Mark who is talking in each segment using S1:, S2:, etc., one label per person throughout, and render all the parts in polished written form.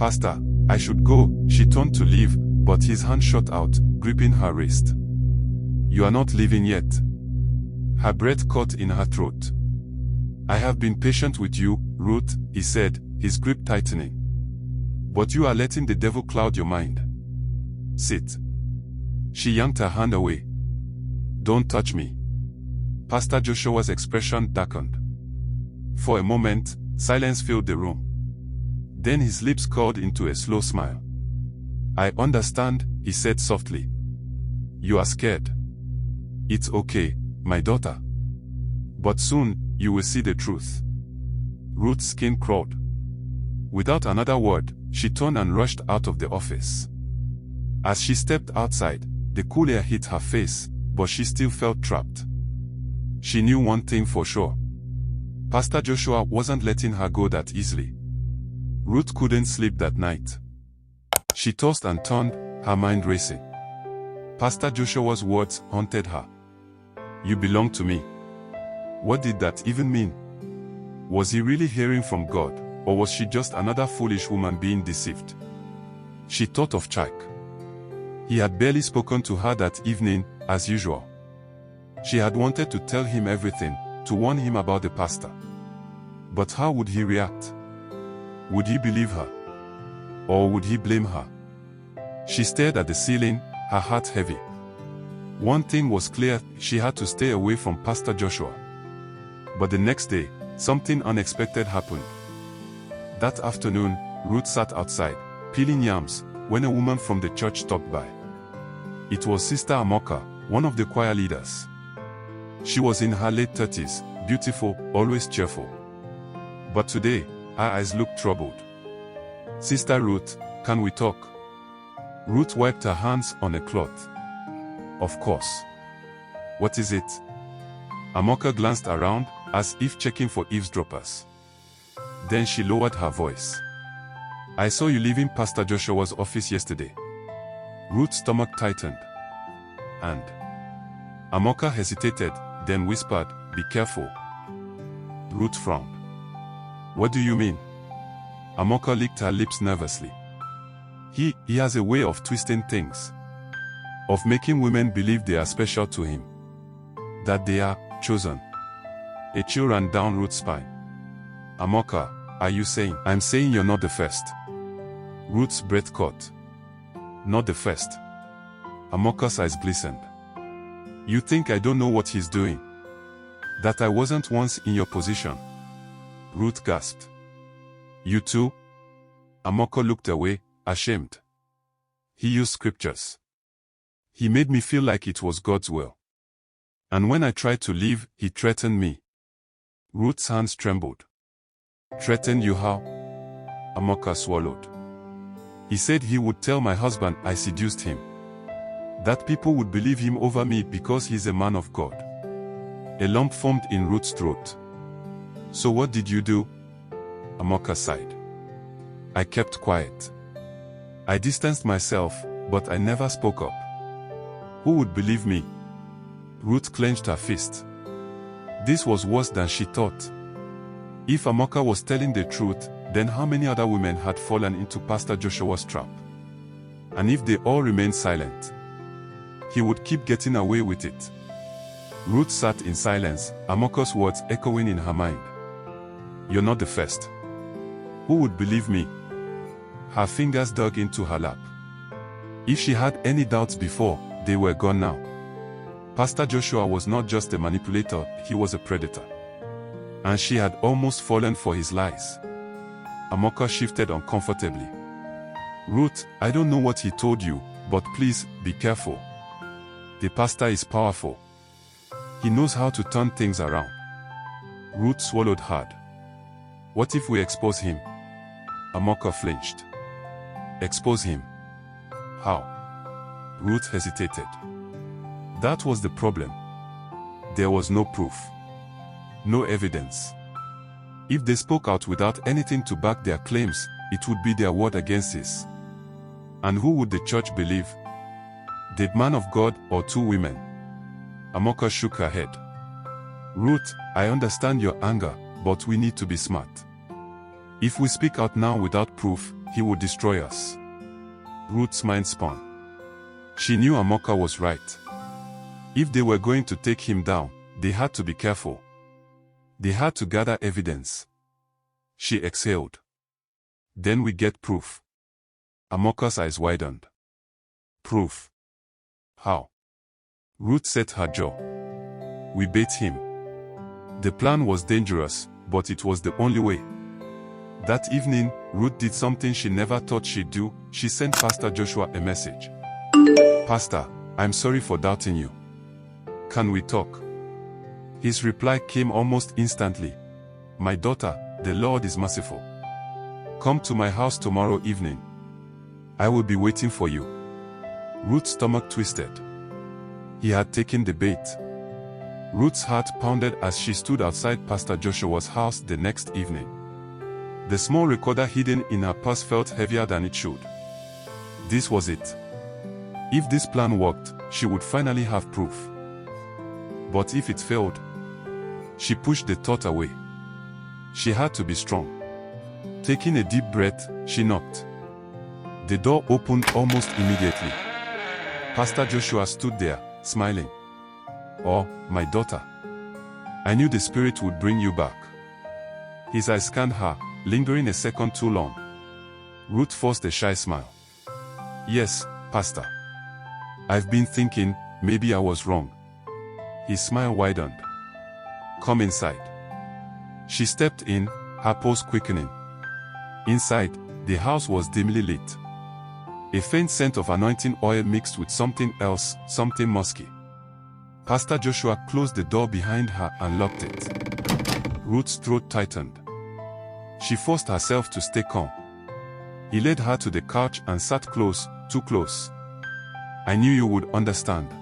S1: Pastor, I should go. She turned to leave, but his hand shot out, gripping her wrist. You are not leaving yet. Her breath caught in her throat. I have been patient with you, Ruth, he said, his grip tightening. But you are letting the devil cloud your mind. Sit. She yanked her hand away. Don't touch me. Pastor Joshua's expression darkened. For a moment, silence filled the room. Then his lips curled into a slow smile. I understand, he said softly. You are scared. It's okay, my daughter. But soon, you will see the truth. Ruth's skin crawled. Without another word, she turned and rushed out of the office. As she stepped outside, the cool air hit her face, but she still felt trapped. She knew one thing for sure. Pastor Joshua wasn't letting her go that easily. Ruth couldn't sleep that night. She tossed and turned, her mind racing. Pastor Joshua's words haunted her. You belong to me. What did that even mean? Was he really hearing from God, or was she just another foolish woman being deceived? She thought of Chuck. He had barely spoken to her that evening, as usual. She had wanted to tell him everything, to warn him about the pastor. But how would he react? Would he believe her? Or would he blame her? She stared at the ceiling, her heart heavy. One thing was clear, she had to stay away from Pastor Joshua. But the next day, something unexpected happened. That afternoon, Ruth sat outside, peeling yams, when a woman from the church stopped by. It was Sister Amoka, one of the choir leaders. She was in her late 30s, beautiful, always cheerful. But today, her eyes looked troubled. Sister Ruth, can we talk? Ruth wiped her hands on a cloth. Of course. What is it? Amoka glanced around, as if checking for eavesdroppers. Then she lowered her voice. I saw you leaving Pastor Joshua's office yesterday. Ruth's stomach tightened. And? Amoka hesitated, then whispered, be careful. Ruth frowned. What do you mean? Amoka licked her lips nervously. He has a way of twisting things. Of making women believe they are special to him. That they are chosen. A chill ran down Ruth's spine. Amoka, are you saying? I'm saying you're not the first. Ruth's breath caught. Not the first. Amoka's eyes glistened. You think I don't know what he's doing? That I wasn't once in your position? Ruth gasped. You too? Amoka looked away, ashamed. He used scriptures. He made me feel like it was God's will. And when I tried to leave, he threatened me. Ruth's hands trembled. Threatened you how? Amoka swallowed. He said he would tell my husband I seduced him. That people would believe him over me because he's a man of God. A lump formed in Ruth's throat. So what did you do? Amoka sighed. I kept quiet. I distanced myself, but I never spoke up. Who would believe me? Ruth clenched her fist. This was worse than she thought. If Amoka was telling the truth, then how many other women had fallen into Pastor Joshua's trap? And if they all remained silent, he would keep getting away with it. Ruth sat in silence, Amoka's words echoing in her mind. You're not the first. Who would believe me? Her fingers dug into her lap. If she had any doubts before, they were gone now. Pastor Joshua was not just a manipulator, he was a predator. And she had almost fallen for his lies. Amoka shifted uncomfortably. Ruth, I don't know what he told you, but please, be careful. The pastor is powerful. He knows how to turn things around. Ruth swallowed hard. What if we expose him? Amoka flinched. Expose him? How? Ruth hesitated. That was the problem. There was no proof. No evidence. If they spoke out without anything to back their claims, it would be their word against his. And who would the church believe? The man of God or two women? Amoka shook her head. Ruth, I understand your anger, but we need to be smart. If we speak out now without proof, he would destroy us. Ruth's mind spun. She knew Amoka was right. If they were going to take him down, they had to be careful. They had to gather evidence. She exhaled. Then we get proof. Amoka's eyes widened. Proof? How? Ruth set her jaw. We bait him. The plan was dangerous, but it was the only way. That evening, Ruth did something she never thought she'd do. She sent Pastor Joshua a message. Pastor, I'm sorry for doubting you. Can we talk? His reply came almost instantly. My daughter, the Lord is merciful. Come to my house tomorrow evening. I will be waiting for you. Ruth's stomach twisted. He had taken the bait. Ruth's heart pounded as she stood outside Pastor Joshua's house the next evening. The small recorder hidden in her purse felt heavier than it should. This was it. If this plan worked, she would finally have proof. But if it failed, she pushed the thought away. She had to be strong. Taking a deep breath, she knocked. The door opened almost immediately. Pastor Joshua stood there, smiling. Oh, my daughter. I knew the Spirit would bring you back. His eyes scanned her, lingering a second too long. Ruth forced a shy smile. Yes, Pastor. I've been thinking, maybe I was wrong. His smile widened. Come inside. She stepped in, her pulse quickening. Inside, the house was dimly lit. A faint scent of anointing oil mixed with something else, something musky. Pastor Joshua closed the door behind her and locked it. Ruth's throat tightened. She forced herself to stay calm. He led her to the couch and sat close, too close. I knew you would understand.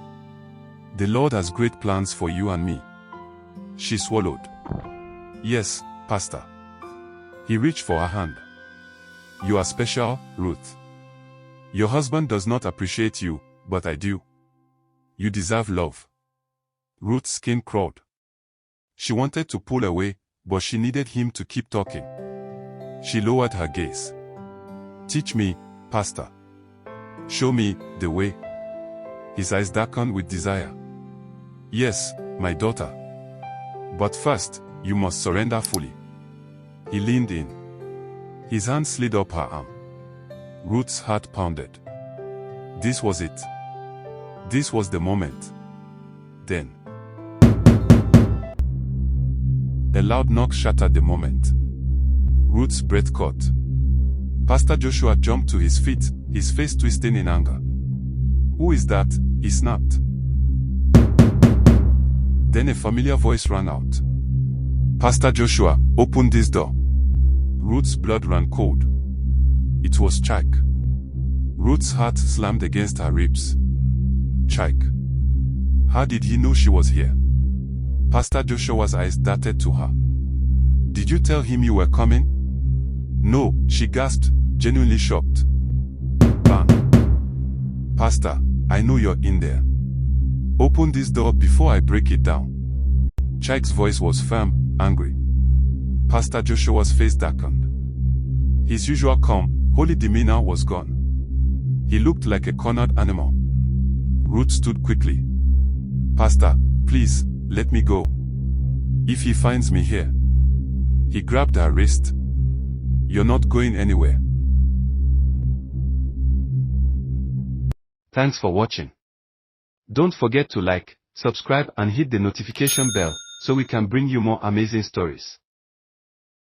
S1: The Lord has great plans for you and me. She swallowed. Yes, Pastor. He reached for her hand. You are special, Ruth. Your husband does not appreciate you, but I do. You deserve love. Ruth's skin crawled. She wanted to pull away, but she needed him to keep talking. She lowered her gaze. Teach me, Pastor. Show me the way. His eyes darkened with desire. Yes, my daughter. But first, you must surrender fully. He leaned in. His hand slid up her arm. Ruth's heart pounded. This was it. This was the moment. Then, a loud knock shattered the moment. Ruth's breath caught. Pastor Joshua jumped to his feet, his face twisting in anger. Who is that? He snapped. Then a familiar voice rang out. Pastor Joshua, open this door. Ruth's blood ran cold. It was Chike. Ruth's heart slammed against her ribs. Chike. How did he know she was here? Pastor Joshua's eyes darted to her. Did you tell him you were coming? No, she gasped, genuinely shocked. Bang. Pastor, I know you're in there. Open this door before I break it down. Chike's voice was firm, angry. Pastor Joshua's face darkened. His usual calm, holy demeanor was gone. He looked like a cornered animal. Ruth stood quickly. Pastor, please, let me go. If he finds me here. He grabbed her wrist. You're not going anywhere. Thanks for watching. Don't forget to like, subscribe and hit the notification bell so we can bring you more amazing stories.